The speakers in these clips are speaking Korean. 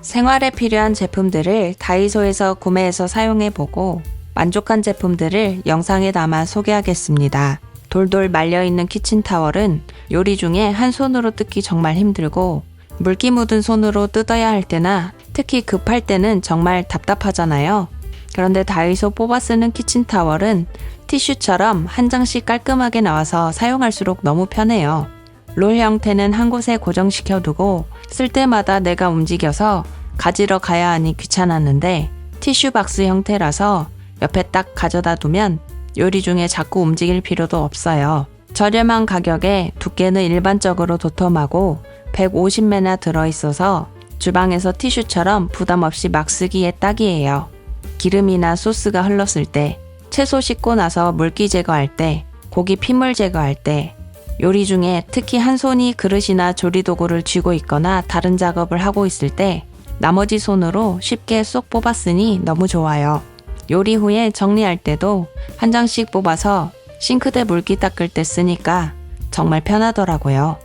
생활에 필요한 제품들을 다이소에서 구매해서 사용해보고 만족한 제품들을 영상에 담아 소개하겠습니다. 돌돌 말려있는 키친타월은 요리 중에 한 손으로 뜯기 정말 힘들고 물기 묻은 손으로 뜯어야 할 때나 특히 급할 때는 정말 답답하잖아요. 그런데 다이소 뽑아 쓰는 키친타월은 티슈처럼 한 장씩 깔끔하게 나와서 사용할수록 너무 편해요. 롤 형태는 한 곳에 고정시켜두고 쓸 때마다 내가 움직여서 가지러 가야 하니 귀찮았는데 티슈 박스 형태라서 옆에 딱 가져다 두면 요리 중에 자꾸 움직일 필요도 없어요. 저렴한 가격에 두께는 일반적으로 도톰하고 150매나 들어있어서 주방에서 티슈처럼 부담 없이 막 쓰기에 딱이에요. 기름이나 소스가 흘렀을 때, 채소 씻고 나서 물기 제거할 때, 고기 핏물 제거할 때, 요리 중에 특히 한 손이 그릇이나 조리도구를 쥐고 있거나 다른 작업을 하고 있을 때 나머지 손으로 쉽게 쏙 뽑았으니 너무 좋아요. 요리 후에 정리할 때도 한 장씩 뽑아서 싱크대 물기 닦을 때 쓰니까 정말 편하더라고요.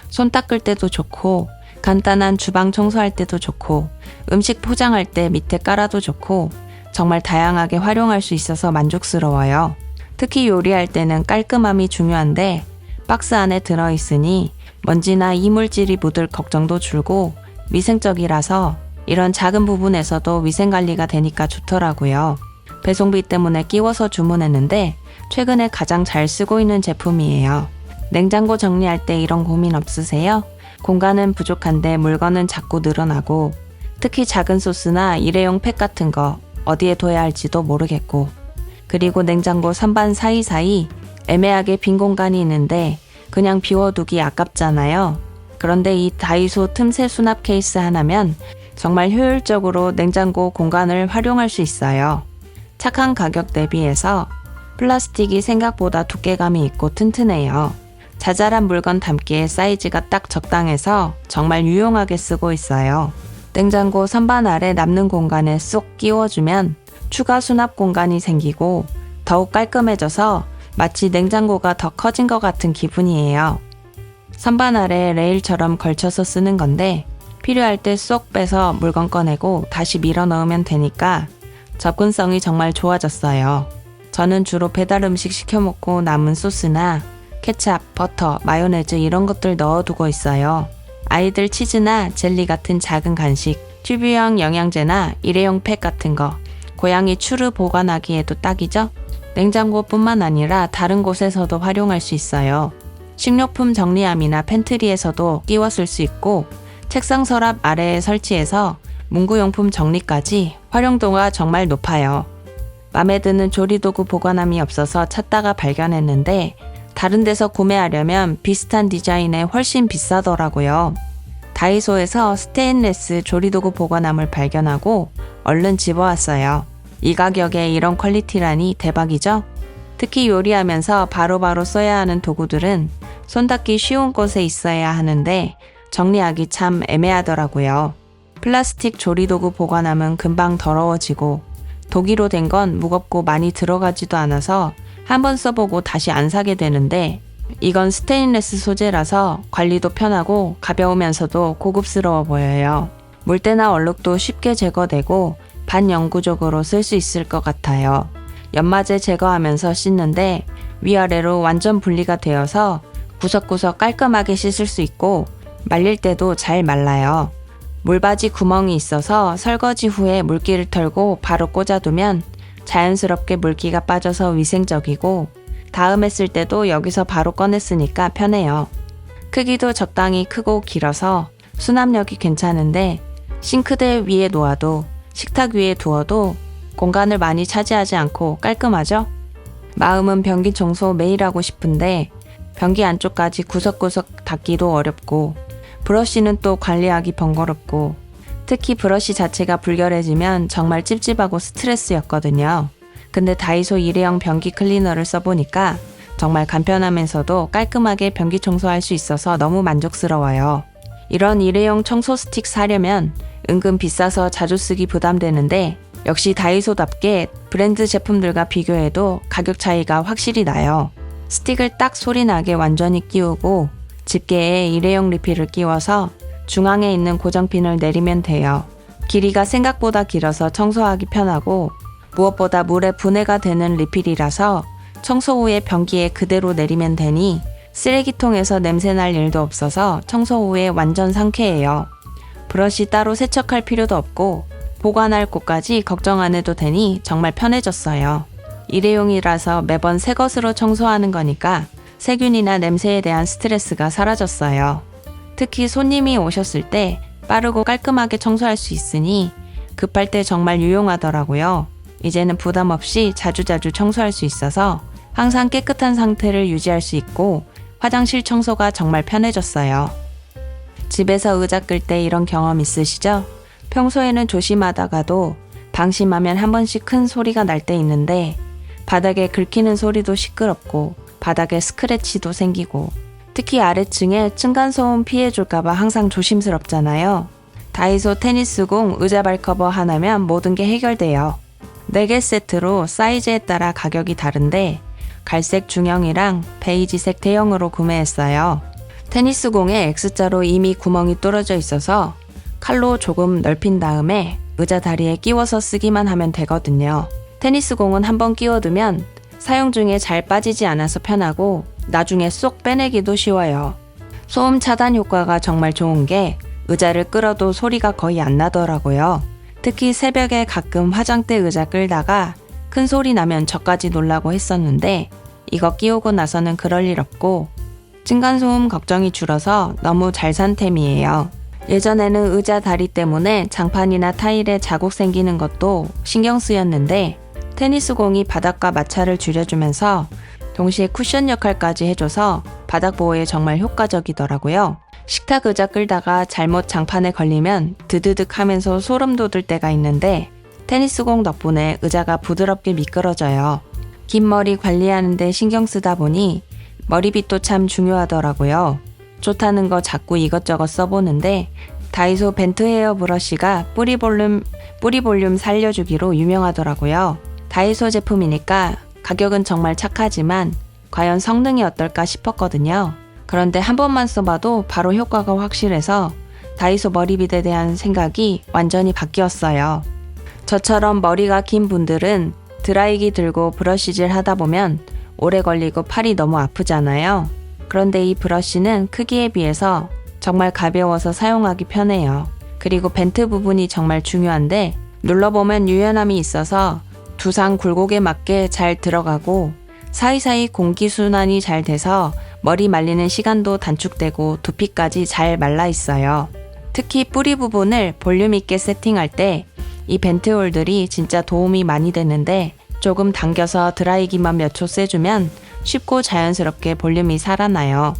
손 닦을 때도 좋고 간단한 주방 청소할 때도 좋고 음식 포장할 때 밑에 깔아도 좋고 정말 다양하게 활용할 수 있어서 만족스러워요. 특히 요리할 때는 깔끔함이 중요한데 박스 안에 들어있으니 먼지나 이물질이 묻을 걱정도 줄고 위생적이라서 이런 작은 부분에서도 위생관리가 되니까 좋더라고요. 배송비 때문에 끼워서 주문했는데 최근에 가장 잘 쓰고 있는 제품이에요. 냉장고 정리할 때 이런 고민 없으세요? 공간은 부족한데 물건은 자꾸 늘어나고 특히 작은 소스나 일회용 팩 같은 거 어디에 둬야 할지도 모르겠고 그리고 냉장고 선반 사이사이 애매하게 빈 공간이 있는데 그냥 비워두기 아깝잖아요. 그런데 이 다이소 틈새 수납 케이스 하나면 정말 효율적으로 냉장고 공간을 활용할 수 있어요. 착한 가격 대비해서 플라스틱이 생각보다 두께감이 있고 튼튼해요. 자잘한 물건 담기에 사이즈가 딱 적당해서 정말 유용하게 쓰고 있어요. 냉장고 선반 아래 남는 공간에 쏙 끼워주면 추가 수납 공간이 생기고 더욱 깔끔해져서 마치 냉장고가 더 커진 것 같은 기분이에요. 선반 아래 레일처럼 걸쳐서 쓰는 건데 필요할 때 쏙 빼서 물건 꺼내고 다시 밀어 넣으면 되니까 접근성이 정말 좋아졌어요. 저는 주로 배달 음식 시켜 먹고 남은 소스나 케찹, 버터, 마요네즈 이런 것들 넣어두고 있어요. 아이들 치즈나 젤리 같은 작은 간식, 튜브형 영양제나 일회용 팩 같은 거, 고양이 추르 보관하기에도 딱이죠? 냉장고뿐만 아니라 다른 곳에서도 활용할 수 있어요. 식료품 정리함이나 팬트리에서도 끼워 쓸 수 있고 책상 서랍 아래에 설치해서 문구용품 정리까지 활용도가 정말 높아요. 맘에 드는 조리도구 보관함이 없어서 찾다가 발견했는데 다른 데서 구매하려면 비슷한 디자인에 훨씬 비싸더라고요. 다이소에서 스테인레스 조리도구 보관함을 발견하고 얼른 집어왔어요. 이 가격에 이런 퀄리티라니 대박이죠? 특히 요리하면서 바로바로 써야 하는 도구들은 손 닿기 쉬운 곳에 있어야 하는데 정리하기 참 애매하더라고요. 플라스틱 조리도구 보관함은 금방 더러워지고 독일로 된 건 무겁고 많이 들어가지도 않아서 한번 써보고 다시 안 사게 되는데 이건 스테인레스 소재라서 관리도 편하고 가벼우면서도 고급스러워 보여요. 물때나 얼룩도 쉽게 제거되고 반영구적으로 쓸 수 있을 것 같아요. 연마제 제거하면서 씻는데 위아래로 완전 분리가 되어서 구석구석 깔끔하게 씻을 수 있고 말릴 때도 잘 말라요. 물받이 구멍이 있어서 설거지 후에 물기를 털고 바로 꽂아두면 자연스럽게 물기가 빠져서 위생적이고 다음에 쓸 때도 여기서 바로 꺼냈으니까 편해요. 크기도 적당히 크고 길어서 수납력이 괜찮은데 싱크대 위에 놓아도 식탁 위에 두어도 공간을 많이 차지하지 않고 깔끔하죠? 마음은 변기 청소 매일 하고 싶은데 변기 안쪽까지 구석구석 닦기도 어렵고 브러쉬는 또 관리하기 번거롭고 특히 브러쉬 자체가 불결해지면 정말 찝찝하고 스트레스였거든요. 근데 다이소 일회용 변기 클리너를 써보니까 정말 간편하면서도 깔끔하게 변기 청소할 수 있어서 너무 만족스러워요. 이런 일회용 청소 스틱 사려면 은근 비싸서 자주 쓰기 부담되는데 역시 다이소답게 브랜드 제품들과 비교해도 가격 차이가 확실히 나요. 스틱을 딱 소리나게 완전히 끼우고 집게에 일회용 리필을 끼워서 중앙에 있는 고정핀을 내리면 돼요. 길이가 생각보다 길어서 청소하기 편하고 무엇보다 물에 분해가 되는 리필이라서 청소 후에 변기에 그대로 내리면 되니 쓰레기통에서 냄새날 일도 없어서 청소 후에 완전 상쾌해요. 브러쉬 따로 세척할 필요도 없고 보관할 곳까지 걱정 안 해도 되니 정말 편해졌어요. 일회용이라서 매번 새 것으로 청소하는 거니까 세균이나 냄새에 대한 스트레스가 사라졌어요. 특히 손님이 오셨을 때 빠르고 깔끔하게 청소할 수 있으니 급할 때 정말 유용하더라고요. 이제는 부담 없이 자주자주 청소할 수 있어서 항상 깨끗한 상태를 유지할 수 있고 화장실 청소가 정말 편해졌어요. 집에서 의자 끌 때 이런 경험 있으시죠? 평소에는 조심하다가도 방심하면 한 번씩 큰 소리가 날 때 있는데 바닥에 긁히는 소리도 시끄럽고 바닥에 스크래치도 생기고 특히 아래층에 층간소음 피해줄까봐 항상 조심스럽잖아요. 다이소 테니스공 의자 발커버 하나면 모든 게 해결돼요. 4개 세트로 사이즈에 따라 가격이 다른데 갈색 중형이랑 베이지색 대형으로 구매했어요. 테니스공에 X자로 이미 구멍이 뚫어져 있어서 칼로 조금 넓힌 다음에 의자 다리에 끼워서 쓰기만 하면 되거든요. 테니스공은 한번 끼워두면 사용 중에 잘 빠지지 않아서 편하고 나중에 쏙 빼내기도 쉬워요. 소음 차단 효과가 정말 좋은 게 의자를 끌어도 소리가 거의 안 나더라고요. 특히 새벽에 가끔 화장대 의자 끌다가 큰 소리 나면 저까지 놀라고 했었는데 이거 끼우고 나서는 그럴 일 없고 층간소음 걱정이 줄어서 너무 잘 산 템이에요. 예전에는 의자 다리 때문에 장판이나 타일에 자국 생기는 것도 신경 쓰였는데 테니스공이 바닥과 마찰을 줄여주면서 동시에 쿠션 역할까지 해줘서 바닥 보호에 정말 효과적이더라고요. 식탁 의자 끌다가 잘못 장판에 걸리면 드드득 하면서 소름 돋을 때가 있는데 테니스공 덕분에 의자가 부드럽게 미끄러져요. 긴 머리 관리하는 데 신경 쓰다 보니 머리빗도 참 중요하더라고요. 좋다는 거 자꾸 이것저것 써보는데 다이소 벤트 헤어 브러쉬가 뿌리 볼륨 살려주기로 유명하더라고요. 다이소 제품이니까 가격은 정말 착하지만 과연 성능이 어떨까 싶었거든요. 그런데 한 번만 써봐도 바로 효과가 확실해서 다이소 머리빗에 대한 생각이 완전히 바뀌었어요. 저처럼 머리가 긴 분들은 드라이기 들고 브러쉬질 하다 보면 오래 걸리고 팔이 너무 아프잖아요. 그런데 이 브러쉬는 크기에 비해서 정말 가벼워서 사용하기 편해요. 그리고 벤트 부분이 정말 중요한데 눌러보면 유연함이 있어서 두상 굴곡에 맞게 잘 들어가고 사이사이 공기순환이 잘 돼서 머리 말리는 시간도 단축되고 두피까지 잘 말라 있어요. 특히 뿌리 부분을 볼륨 있게 세팅할 때 이 벤트 홀들이 진짜 도움이 많이 되는데 조금 당겨서 드라이기만 몇 초 쐬주면 쉽고 자연스럽게 볼륨이 살아나요.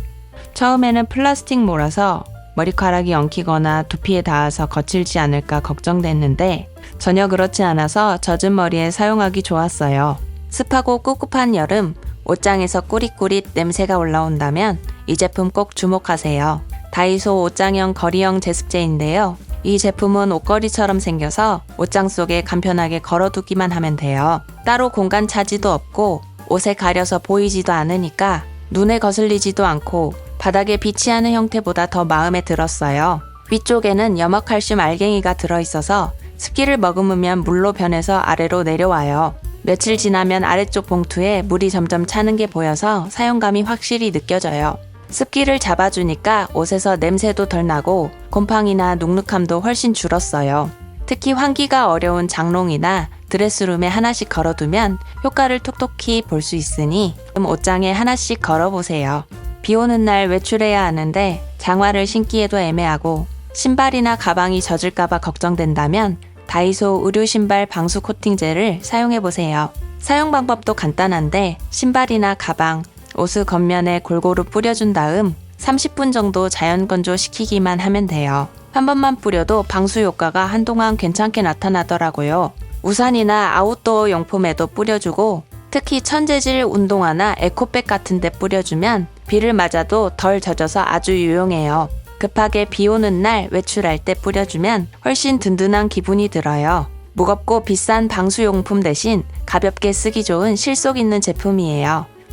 처음에는 플라스틱 모라서 머리카락이 엉키거나 두피에 닿아서 거칠지 않을까 걱정됐는데 전혀 그렇지 않아서 젖은 머리에 사용하기 좋았어요. 습하고 꿉꿉한 여름 옷장에서 꾸릿꾸릿 냄새가 올라온다면 이 제품 꼭 주목하세요. 다이소 옷장형 거리형 제습제인데요. 이 제품은 옷걸이처럼 생겨서 옷장 속에 간편하게 걸어두기만 하면 돼요. 따로 공간 차지도 없고 옷에 가려서 보이지도 않으니까 눈에 거슬리지도 않고 바닥에 비치하는 형태보다 더 마음에 들었어요. 위쪽에는 염화칼슘 알갱이가 들어있어서 습기를 머금으면 물로 변해서 아래로 내려와요. 며칠 지나면 아래쪽 봉투에 물이 점점 차는 게 보여서 사용감이 확실히 느껴져요. 습기를 잡아주니까 옷에서 냄새도 덜 나고 곰팡이나 눅눅함도 훨씬 줄었어요. 특히 환기가 어려운 장롱이나 드레스룸에 하나씩 걸어두면 효과를 톡톡히 볼 수 있으니 옷장에 하나씩 걸어보세요. 비 오는 날 외출해야 하는데 장화를 신기에도 애매하고 신발이나 가방이 젖을까봐 걱정된다면 다이소 의류 신발 방수 코팅제를 사용해보세요. 사용 방법도 간단한데 신발이나 가방, 옷의 겉면에 골고루 뿌려준 다음 30분 정도 자연 건조 시키기만 하면 돼요. 한 번만 뿌려도 방수 효과가 한동안 괜찮게 나타나더라고요. 우산이나 아웃도어 용품에도 뿌려주고 특히 천재질 운동화나 에코백 같은 데 뿌려주면 비를 맞아도 덜 젖어서 아주 유용해요. 급하게 비 오는 날 외출할 때 뿌려주면 훨씬 든든한 기분이 들어요. 무겁고 비싼 방수용품 대신 가볍게 쓰기 좋은 실속 있는 제품이에요.